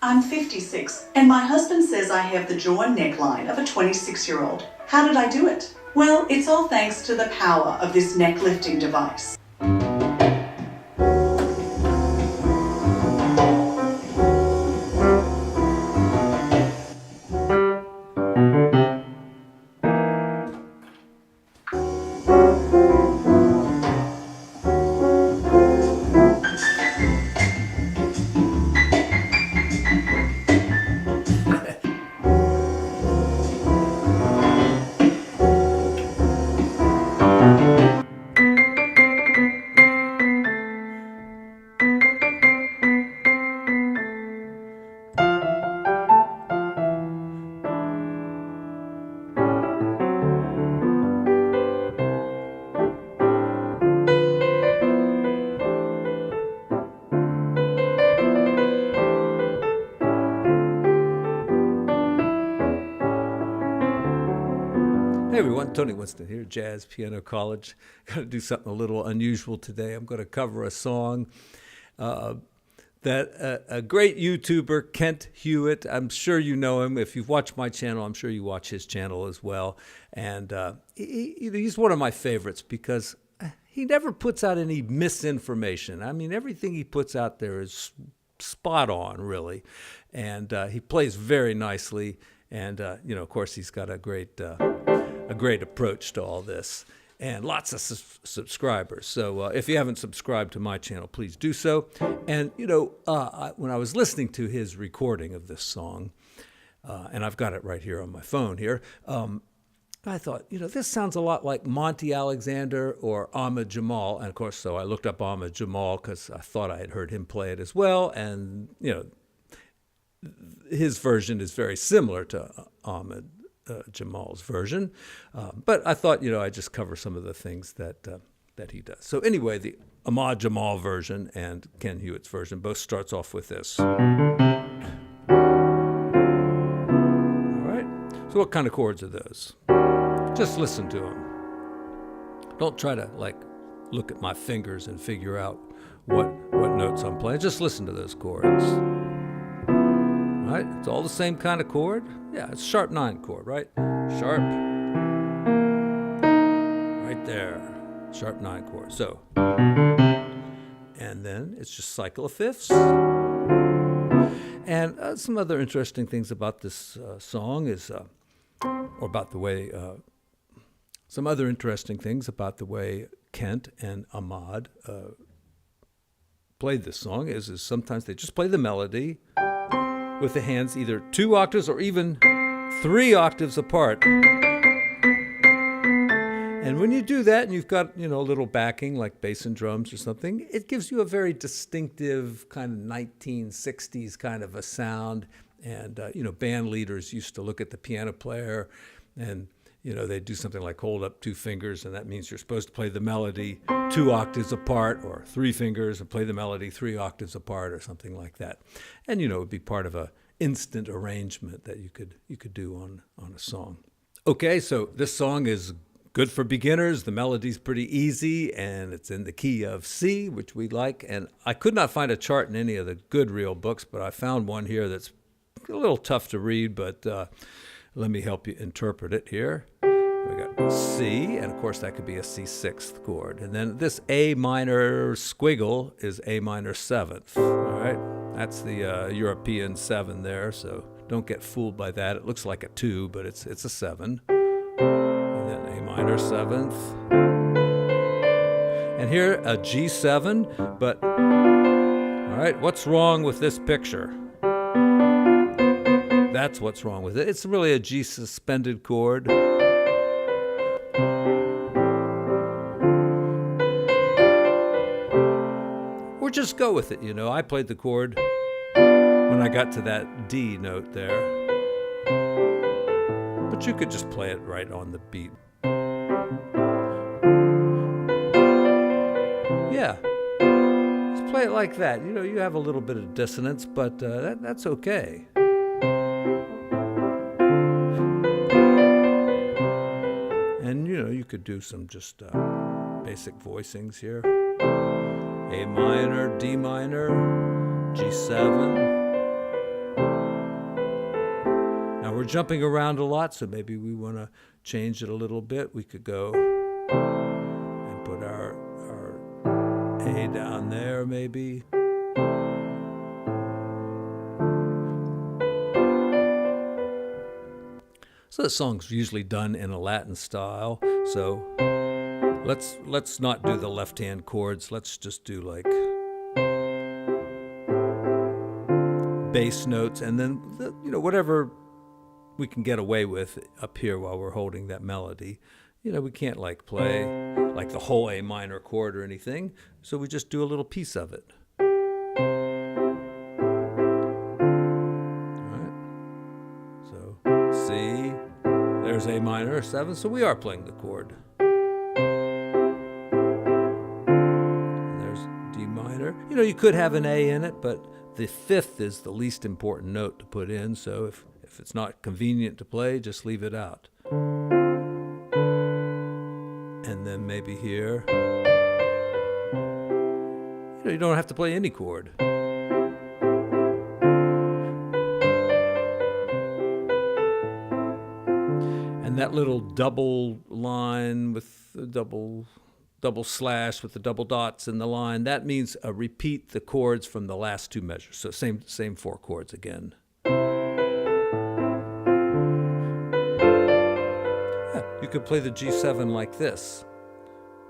I'm 56, and my husband says I have the jaw and neckline of a 26-year-old. How did I do it? Well, it's all thanks to the power of this neck lifting device. Hey everyone, Tony Winston here, Jazz Piano College. Got to do something a little unusual today. I'm going to cover a song that a great YouTuber, Kent Hewitt, I'm sure you know him. If you've watched my channel, I'm sure you watch his channel as well. And he's one of my favorites because he never puts out any misinformation. I mean, everything he puts out there is spot on, really. And he plays very nicely. And, of course, he's got a great approach to all this and lots of subscribers. So if you haven't subscribed to my channel, please do so. And, when I was listening to his recording of this song, and I've got it right here on my phone here, I thought, this sounds a lot like Monty Alexander or Ahmad Jamal. And, of course, so I looked up Ahmad Jamal because I thought I had heard him play it as well. And, his version is very similar to Ahmad Jamal's version, but I thought I'd just cover some of the things that he does. So anyway, the Ahmad Jamal version and Ken Hewitt's version both starts off with this. All right. So what kind of chords are those? Just listen to them. Don't try to look at my fingers and figure out what notes I'm playing. Just listen to those chords. Right? It's all the same kind of chord. Yeah, it's sharp 9 chord, right? Sharp. Right there. Sharp 9 chord. So. And then it's just cycle of fifths. And some other interesting things about this song is, or about the way, some other interesting things about the way Kent and Ahmad played this song is sometimes they just play the melody with the hands either 2 octaves or even 3 octaves apart. And when you do that and you've got, a little backing like bass and drums or something, it gives you a very distinctive kind of 1960s kind of a sound. And, band leaders used to look at the piano player and, they'd do something like hold up 2 fingers, and that means you're supposed to play the melody 2 octaves apart, or 3 fingers and play the melody 3 octaves apart, or something like that. And it would be part of a instant arrangement that you could do on a song. Okay, so this song is good for beginners. The melody's pretty easy, and it's in the key of C, which we like. And I could not find a chart in any of the good real books, but I found one here that's a little tough to read, but let me help you interpret it here. We got C, and of course that could be a C6th chord. And then this A minor squiggle is A minor 7th. All right, that's the European 7 there, so don't get fooled by that. It looks like a 2, but it's a 7. And then A minor 7th. And here a G7, but all right, what's wrong with this picture? That's what's wrong with it. It's really a G suspended chord. Or just go with it, I played the chord when I got to that D note there. But you could just play it right on the beat. Yeah. Just play it like that. You have a little bit of dissonance, but that's okay. And, you could do some just basic voicings here. A minor, D minor, G7. we're jumping around a lot, so maybe we want to change it a little bit. We could go and put our A down there, maybe. So the song's usually done in a Latin style. So let's not do the left-hand chords. Let's just do like bass notes, and then whatever we can get away with up here while we're holding that melody. We can't like play like the whole A minor chord or anything, so we just do a little piece of it. All right. So C, there's A minor 7, so we are playing the chord. And there's D minor. You could have an A in it, but the 5th is the least important note to put in, so if it's not convenient to play, just leave it out. And then maybe here, you don't have to play any chord. And that little double line with the double slash with the double dots in the line, that means repeat the chords from the last 2 measures. So same 4 chords again. You could play the G7 like this.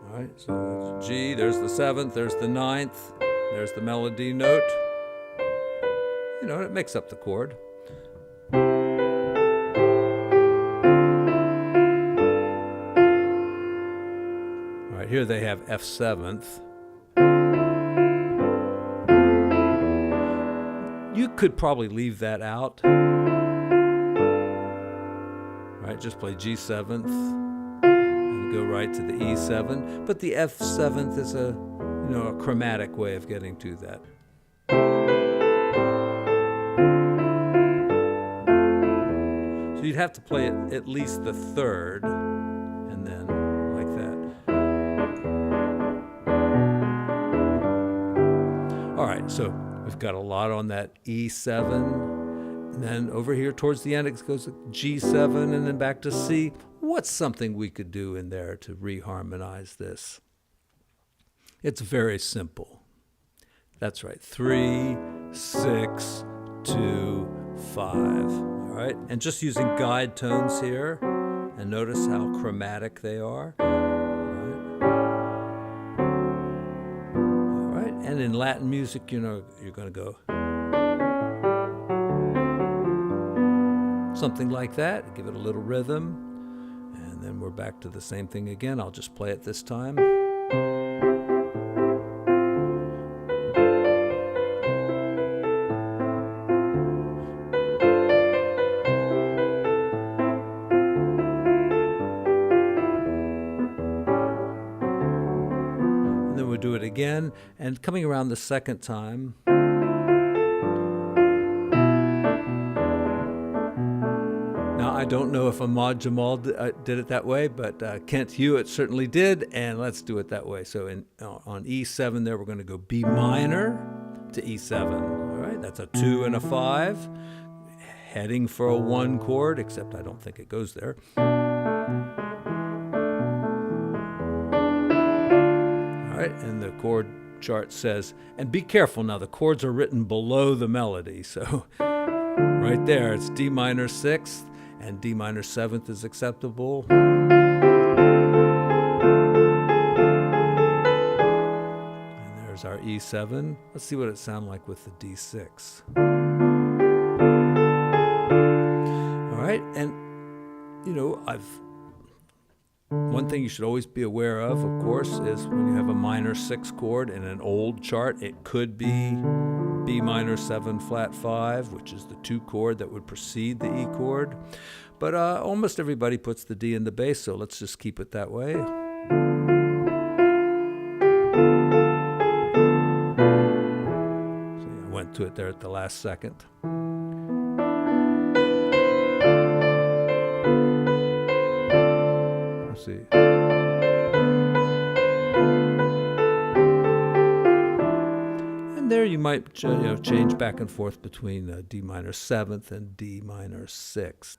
All right, so it's G, there's the 7th, there's the 9th, there's the melody note. It makes up the chord. All right, here they have F7th. You could probably leave that out. Right, just play G7th and go right to the E7. But the F7th is a chromatic way of getting to that. So you'd have to play it at least the 3rd, and then like that. All right, so we've got a lot on that E7. And then over here towards the end, it goes to G7 and then back to C. What's something we could do in there to reharmonize this? It's very simple. That's right. 3, 6, 2, 5. All right. And just using guide tones here. And notice how chromatic they are. All right. And in Latin music, you're going to go something like that, give it a little rhythm, and then we're back to the same thing again. I'll just play it this time. And then we'll do it again, and coming around the second time, I don't know if Ahmad Jamal did it that way, but Kent Hewitt certainly did, and let's do it that way. So on E7 there, we're going to go B minor to E7. All right, that's a 2 and a 5, heading for a 1 chord, except I don't think it goes there. All right, and the chord chart says, and be careful now, the chords are written below the melody. So right there, it's D minor 6th, and D minor 7th is acceptable. And there's our E7. Let's see what it sounds like with the D6. All right, and one thing you should always be aware of course, is when you have a minor 6 chord in an old chart, it could be B minor 7 flat 5, which is the 2 chord that would precede the E chord. But almost everybody puts the D in the bass, so let's just keep it that way. So I went to it there at the last second. Let's see. And there you might change back and forth between D minor 7th and D minor 6th.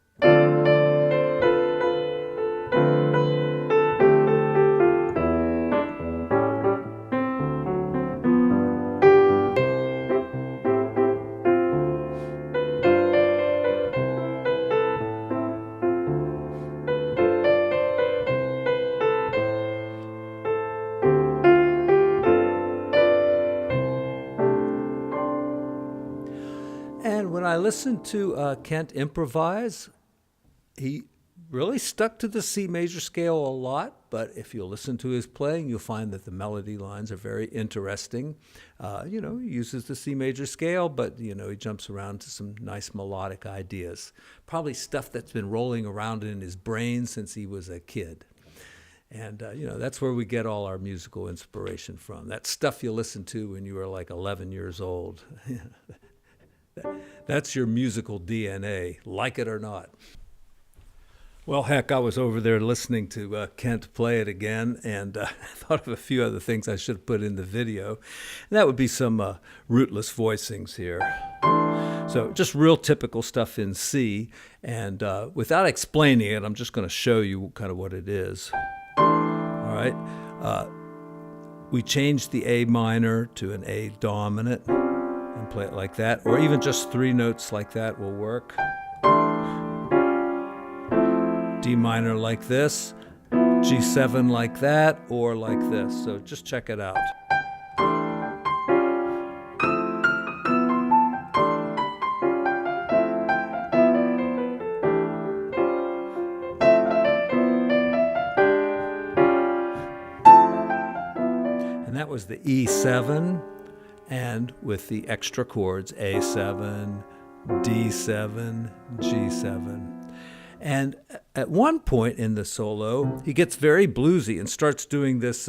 And when I listened to Kent improvise, he really stuck to the C major scale a lot, but if you listen to his playing, you'll find that the melody lines are very interesting. He uses the C major scale, but, he jumps around to some nice melodic ideas. Probably stuff that's been rolling around in his brain since he was a kid. And, that's where we get all our musical inspiration from. That stuff you listened to when you were like 11 years old. That's your musical DNA, like it or not. Well, heck, I was over there listening to Kent play it again, and I thought of a few other things I should put in the video. And that would be some rootless voicings here. So just real typical stuff in C, and without explaining it, I'm just going to show you kind of what it is. All right. We changed the A minor to an A dominant and play it like that, or even just 3 notes like that will work. D minor like this, G7 like that, or like this. So just check it out. And that was the E7, and with the extra chords, A7, D7, G7. And at one point in the solo, he gets very bluesy and starts doing this,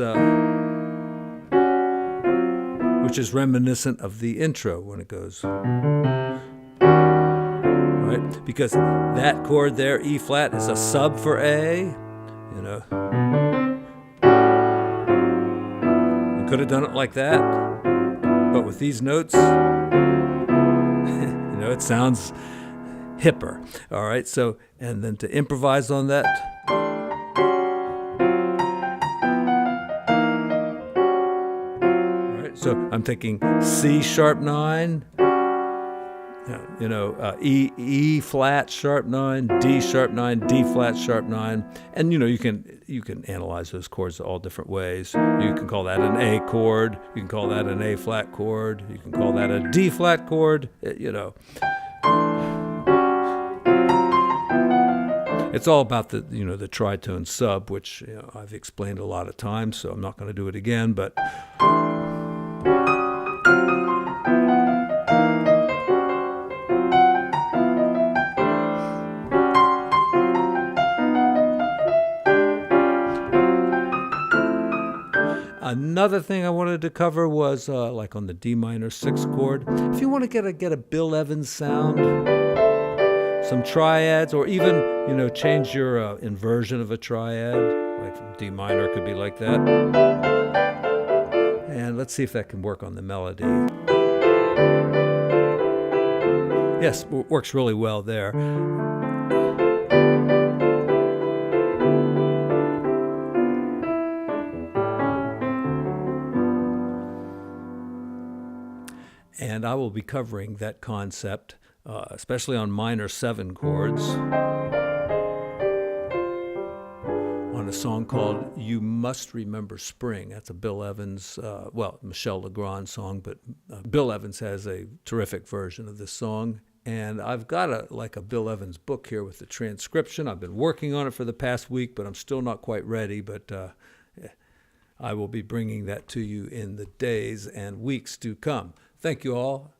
which is reminiscent of the intro when it goes, right? Because that chord there, E flat, is a sub for A, I could have done it like that, but with these notes, it sounds hipper. All right, so, and then to improvise on that. All right, so I'm taking C sharp 9, E flat sharp 9, D sharp 9, D flat sharp 9, and you can analyze those chords all different ways. You can call that an A chord, you can call that an A flat chord, you can call that a D flat chord, It's all about the tritone sub, which I've explained a lot of times, so I'm not going to do it again, but another thing I wanted to cover was like on the D minor 6 chord. If you want to get a Bill Evans sound, some triads, or even change your inversion of a triad, like from D minor could be like that. And let's see if that can work on the melody. Yes, works really well there. And I will be covering that concept, especially on minor 7 chords, on a song called You Must Remember Spring. That's a Bill Evans, Michel Legrand song, but Bill Evans has a terrific version of this song. And I've got a Bill Evans book here with the transcription. I've been working on it for the past week, but I'm still not quite ready. But I will be bringing that to you in the days and weeks to come. Thank you all.